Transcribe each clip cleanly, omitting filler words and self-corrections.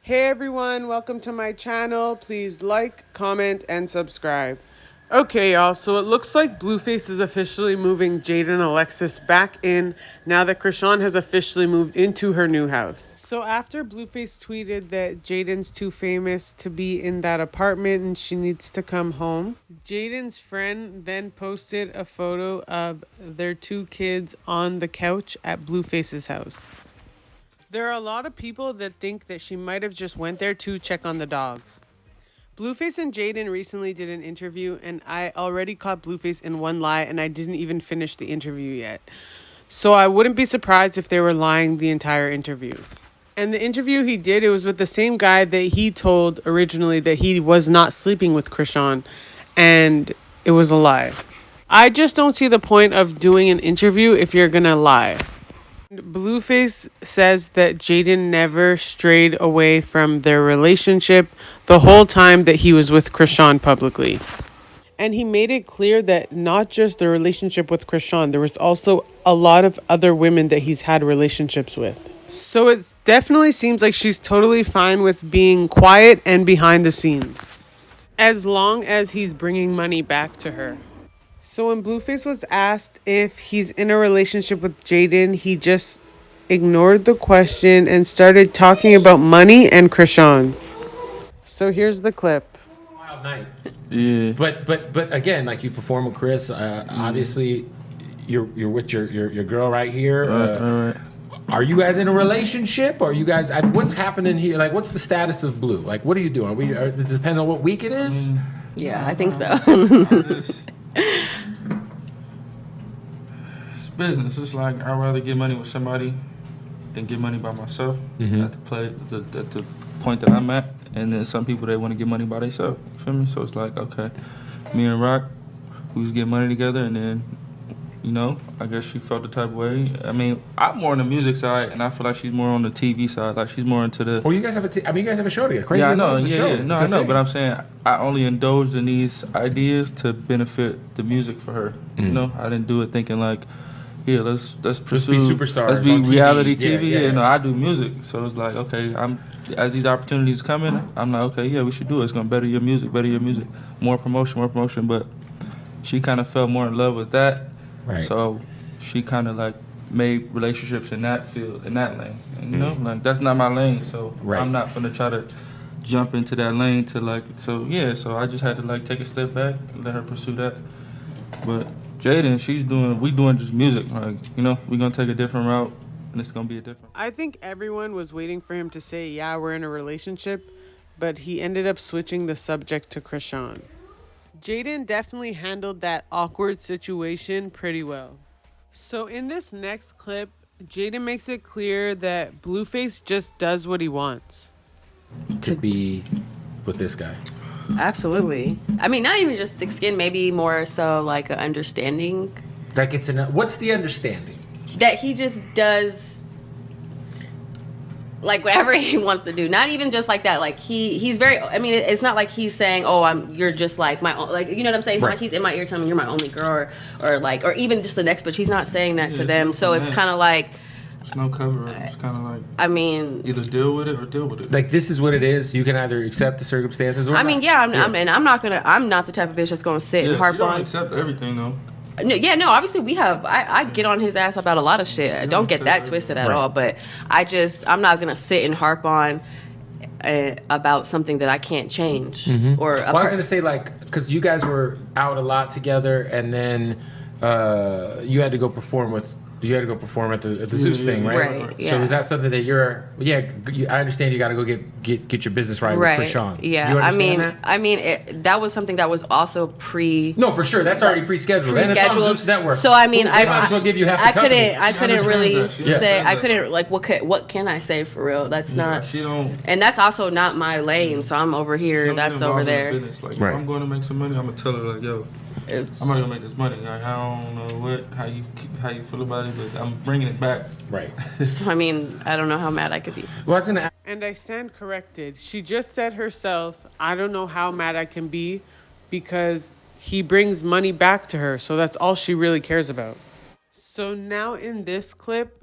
Hey everyone, welcome to my channel. Please like, comment, and subscribe. Okay, y'all, so it looks like Blueface is officially moving Jaden and Alexis back in now that Chrisean has officially moved into her new house. So after Blueface tweeted that Jaden's too famous to be in that apartment and she needs to come home, Jaden's friend then posted a photo of their two kids on the couch at Blueface's house. There are a lot of people that think that she might have just went there to check on the dogs. Blueface and Jaden recently did an interview, and I already caught Blueface in one lie, and I didn't even finish the interview yet. So I wouldn't be surprised if they were lying the entire interview. And the interview he did, it was with the same guy that he told originally that he was not sleeping with Chrisean, and it was a lie. I just don't see the point of doing an interview if you're gonna lie. Blueface says that Jaden never strayed away from their relationship the whole time that he was with Chrisean publicly. And he made it clear that not just the relationship with Chrisean, there was also a lot of other women that he's had relationships with. So it definitely seems like she's totally fine with being quiet and behind the scenes, as long as he's bringing money back to her. So when Blueface was asked if he's in a relationship with Jaden, he just ignored the question and started talking about money and Chrisean. So here's the clip. Wild night. Yeah. But again, like you perform with Chris. Obviously, you're with your girl right here. Right. Are you guys in a relationship? Are you guys? What's happening here? Like, what's the status of Blue? Like, what are you doing? It depends on what week it is. Yeah, I think so. It's business. It's like I'd rather get money with somebody than get money by myself. At the point that I'm at, and then some people they want to get money by themselves. You feel me? So it's like, okay, me and Rock, we was getting money together, and then, I guess she felt the type of way. I mean, I'm more on the music side, and I feel like she's more on the TV side. Like she's more into the. Well, you guys have you guys have a show together. Crazy. Yeah, I know. Show. No, I know. But I'm saying I only indulged in these ideas to benefit the music for her. I didn't do it thinking like, yeah, let's pursue. Let's be superstars. Let's be on TV. reality TV. Yeah. I do music, so it's like, okay, as these opportunities coming, I'm like, okay, yeah, we should do it. It's gonna better your music, more promotion. But she kind of fell more in love with that, Right. So she kind of like made relationships in that field, in that lane. And, like that's not my lane, so Right. I'm not gonna try to jump into that lane to like. So I just had to like take a step back and let her pursue that. But Jaden, we doing just music. Like, we gonna take a different route, and it's gonna be a different. I think everyone was waiting for him to say, yeah, we're in a relationship, but he ended up switching the subject to Chrisean. Jaden definitely handled that awkward situation pretty well. So in this next clip, Jaden makes it clear that Blueface just does what he wants. To be with this guy. Absolutely. I mean, not even just thick skin, maybe more so like an understanding. That gets enough. What's the understanding? That he just does like whatever he wants to do. Not even just like that. Like he's very. I mean, it's not like he's saying, "Oh, you're just like my own." Like, you know what I'm saying? It's not like he's in my ear telling me you're my only girl, or even just the next. But he's not saying that to them. So it's kind of like. It's no cover up. It's kind of like. I mean. Either deal with it or deal with it. Like, this is what it is. You can either accept the circumstances or I mean, not. yeah. I'm not the type of bitch that's gonna sit and harp she don't on. accept everything though. No, obviously we have. I get on his ass about a lot of shit. Don't get that twisted at all. But I'm not gonna sit and harp on about something that I can't change. Or Well, I was gonna say, like, because you guys were out a lot together, and then you had to go perform at the Zeus thing, right? Right, yeah. So is that something that I understand you got to go get your business right with Chrisean. Yeah. You understand that? I mean, that was something that was also No, for sure. That's already pre-scheduled. And it's on Zeus Network. So I mean, They might as well give you half the company. I couldn't really say. I that. couldn't like what can I say for real? That's not. She don't. And that's also not my lane. So I'm over here. That's over there. Like, if I'm going to make some money, I'm gonna tell her like, yo, I'm not gonna make this money. Like, I don't know how you feel about it, but I'm bringing it back. Right. So I mean, I don't know how mad I could be. Well, I was gonna. And I stand corrected. She just said herself, I don't know how mad I can be because he brings money back to her. So that's all she really cares about. So now in this clip,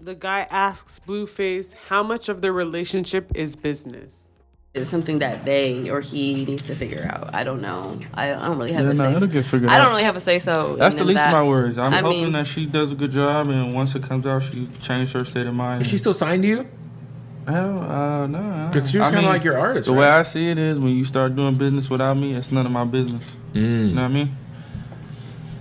The guy asks Blueface how much of their relationship is business. It's something that they or he needs to figure out. I don't know. I don't really have Yeah, a no, say. it'll get figured I don't out. really have a say so. That's the least of my worries. I'm I hoping mean- that she does a good job, and once it comes out, she changed her state of mind. Is she still signed to you? Hell, no. Because she was kind of like your artist, The right? way I see it is, when you start doing business without me, it's none of my business. You know what I mean?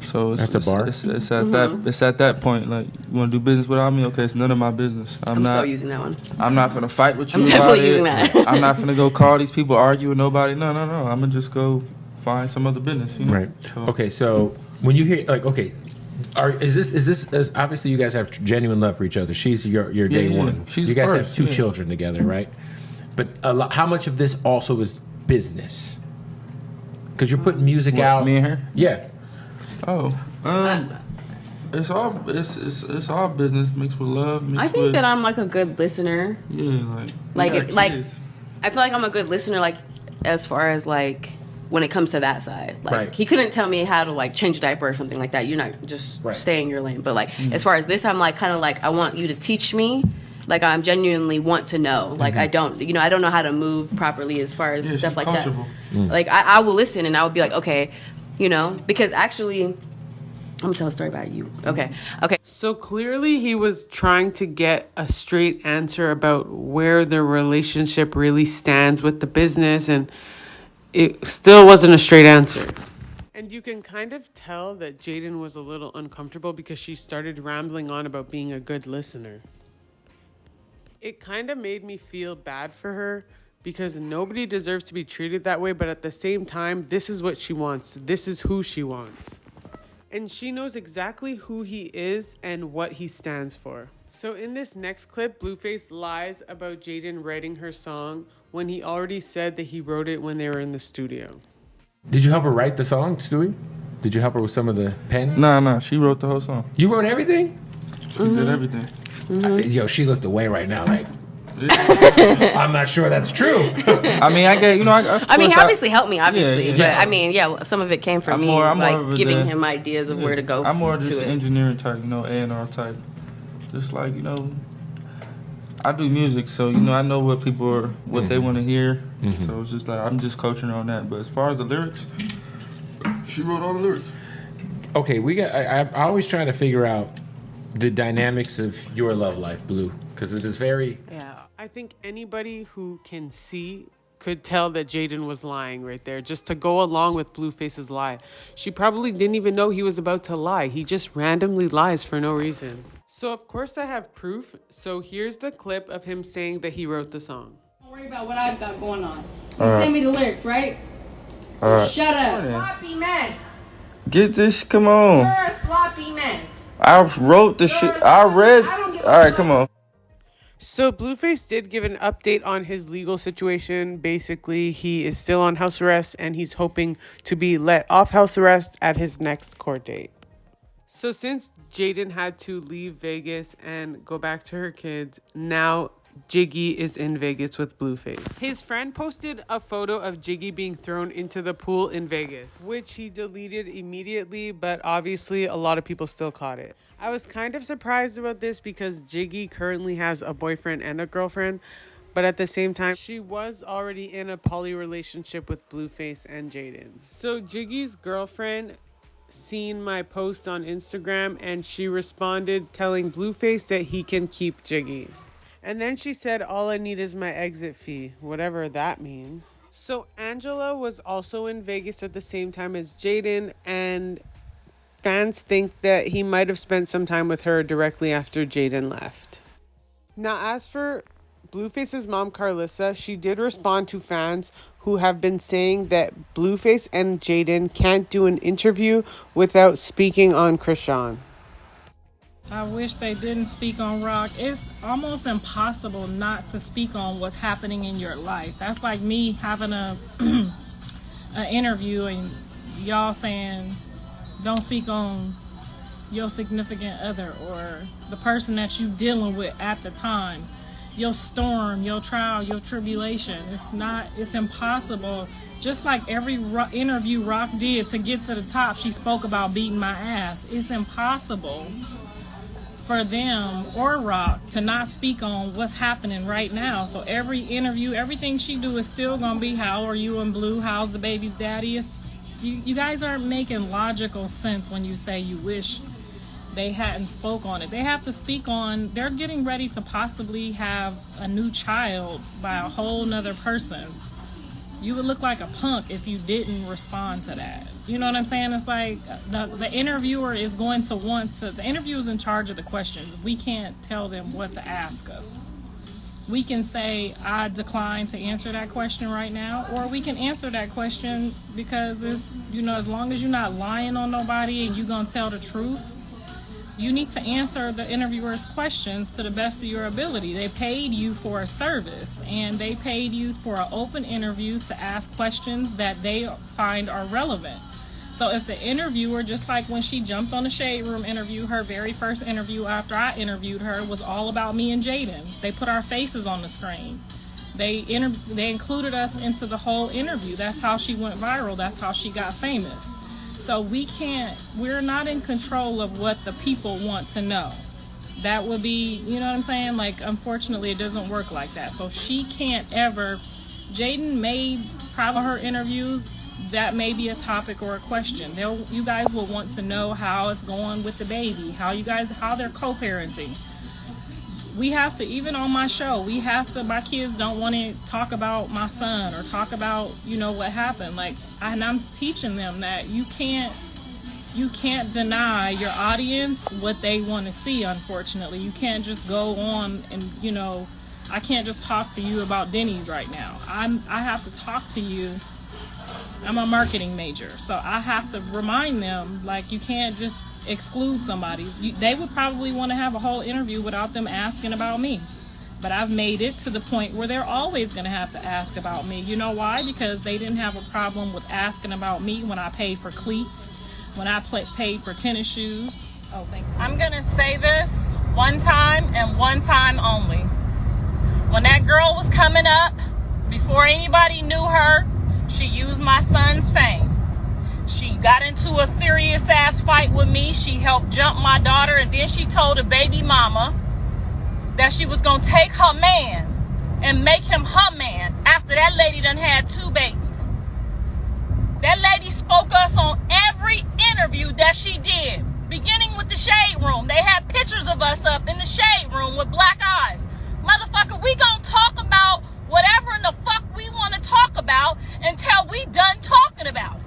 So it's, That's a bar. It's at that point. Like, you want to do business without me? Okay, it's none of my business. I'm not so using that one. I'm not gonna fight with you. I'm definitely about using it. that. I'm not gonna go call these people, argue with nobody. No. I'm gonna just go find some other business. You know? Right. So, Okay, so when you hear like, okay, is this obviously you guys have genuine love for each other. She's your day yeah. one. She's you guys first, have two yeah. children together, right? But how much of this also is business? Because you're putting music What, out. me and her? Yeah. Oh, it's all business mixed with love. Mixed I think with, that I'm like a good listener. yeah, Like, we got like kids. I feel like I'm a good listener. Like as far as like when it comes to that side, like Right. he couldn't tell me how to like change a diaper or something like that. You're not just Right. stay in your lane. But like as far as this, I'm like kind of like I want you to teach me. Like I'm genuinely want to know. Like I don't know how to move properly as far as Yeah, stuff she's like that. coachable. Like I will listen and I will be like, okay, because actually, I'm gonna tell a story about you. Okay. So clearly he was trying to get a straight answer about where their relationship really stands with the business, and it still wasn't a straight answer. And you can kind of tell that Jaden was a little uncomfortable because she started rambling on about being a good listener. It kind of made me feel bad for her because nobody deserves to be treated that way, but at the same time, this is what she wants. This is who she wants. And she knows exactly who he is and what he stands for. So in this next clip, Blueface lies about Jaden writing her song when he already said that he wrote it when they were in the studio. Did you help her write the song, Stewie? Did you help her with some of the pen? Nah, she wrote the whole song. You wrote everything? She did everything. Yo, she looked away right now. Like, I'm not sure that's true. I mean, I get, I mean, he obviously helped me, obviously, Yeah. but I mean, yeah, some of it came from me, I'm more of like a giving the- him ideas of where to go. I'm more just to it. engineering type, A&R type. Just like, I do music, so I know what people are, what they want to hear. So it's just like I'm just coaching her on that. But as far as the lyrics, she wrote all the lyrics. Okay, I always try to figure out the dynamics of your love life, Blue, because it is very. Yeah, I think anybody who can see could tell that Jaden was lying right there, just to go along with Blueface's lie. She probably didn't even know he was about to lie. He just randomly lies for no reason. So of course I have proof. So here's the clip of him saying that he wrote the song. Don't worry about what I've got going on. You Alright. send me the lyrics, right? All right. Shut up. Yeah. Sloppy mess. Get this, come You're on. a sloppy mess. I wrote the shit. I read. I don't give a All right, fuck. come on. So Blueface did give an update on his legal situation. Basically, he is still on house arrest and he's hoping to be let off house arrest at his next court date. So since Jaden had to leave Vegas and go back to her kids, now Jiggy is in Vegas with Blueface. His friend posted a photo of Jiggy being thrown into the pool in Vegas, which he deleted immediately, but obviously a lot of people still caught it. I was kind of surprised about this because Jiggy currently has a boyfriend and a girlfriend, but at the same time, she was already in a poly relationship with Blueface and Jaden. So Jiggy's girlfriend seen my post on Instagram and she responded telling Blueface that he can keep Jiggy. And then she said, all I need is my exit fee, whatever that means. So Angela was also in Vegas at the same time as Jaden, and fans think that he might have spent some time with her directly after Jaden left. Now, as for Blueface's mom, Karlissa, she did respond to fans who have been saying that Blueface and Jaden can't do an interview without speaking on Chrisean. I wish they didn't speak on rock. It's almost impossible not to speak on what's happening in your life. That's like me having an interview and y'all saying don't speak on your significant other or the person that you dealing with at the time. Your storm, your trial, your tribulation. It's impossible. Just like every interview Rock did to get to the top, she spoke about beating my ass. It's impossible. for them or Rock to not speak on what's happening right now. So every interview, everything she do is still gonna be, how are you and Blue? How's the baby's daddy? You guys aren't making logical sense when you say you wish they hadn't spoke on it. They have to speak on, they're getting ready to possibly have a new child by a whole nother person. You would look like a punk if you didn't respond to that. You know what I'm saying? It's like the interviewer is going to want to, the interviewer is in charge of the questions. We can't tell them what to ask us. We can say, I decline to answer that question right now, or we can answer that question because it's, you know, as long as you're not lying on nobody and you're going to tell the truth, you need to answer the interviewer's questions to the best of your ability. They paid you for a service, and they paid you for an open interview to ask questions that they find are relevant. So if the interviewer, just like when she jumped on the Shade Room interview, her very first interview after I interviewed her was all about me and Jaden. They put our faces on the screen. They included us into the whole interview. That's how she went viral. That's how she got famous. So we're not in control of what the people want to know. That would be, you know what I'm saying? Like, unfortunately, it doesn't work like that. So she can't ever, Jaidyn made probably her interviews, that may be a topic or a question. You guys will want to know how it's going with the baby, how they're co-parenting. We have to, even on my show, my kids don't want to talk about my son or talk about, you know, what happened. Like, and I'm teaching them that you can't deny your audience what they want to see, unfortunately. You can't just go on and, you know, I can't just talk to you about Denny's right now. I have to talk to you. I'm a marketing major, so I have to remind them, like, you can't just exclude somebody. They would probably want to have a whole interview without them asking about me. But I've made it to the point where they're always going to have to ask about me. You know why? Because they didn't have a problem with asking about me when I paid for cleats, when I paid for tennis shoes. Oh, thank you. I'm going to say this one time and one time only. When that girl was coming up, before anybody knew her, she used my son's fame. She got into a serious ass fight with me. She helped jump my daughter, and then she told a baby mama that she was gonna take her man and make him her man after that lady done had 2 babies. That lady spoke us on every interview that she did, beginning with the Shade Room. They had pictures of us up in the Shade Room with black eyes. Motherfucker, we gonna talk about whatever in the fuck we want to talk about until we done talking about it.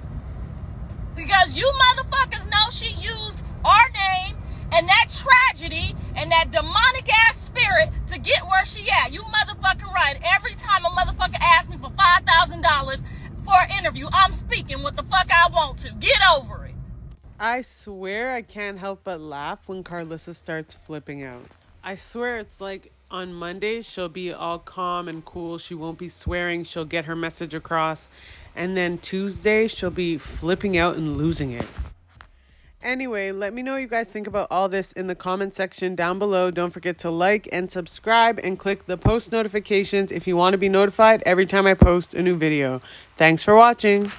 Because you motherfuckers know she used our name and that tragedy and that demonic ass spirit to get where she at. You motherfucking right. Every time a motherfucker asks me for $5,000 for an interview, I'm speaking what the fuck I want to. Get over it. I swear I can't help but laugh when Karlissa starts flipping out. I swear it's like on Mondays she'll be all calm and cool. She won't be swearing. She'll get her message across. And then Tuesday she'll be flipping out and losing it. Anyway, let me know what you guys think about all this in the comment section down below. Don't forget to like and subscribe and click the post notifications if you want to be notified every time I post a new video. Thanks for watching.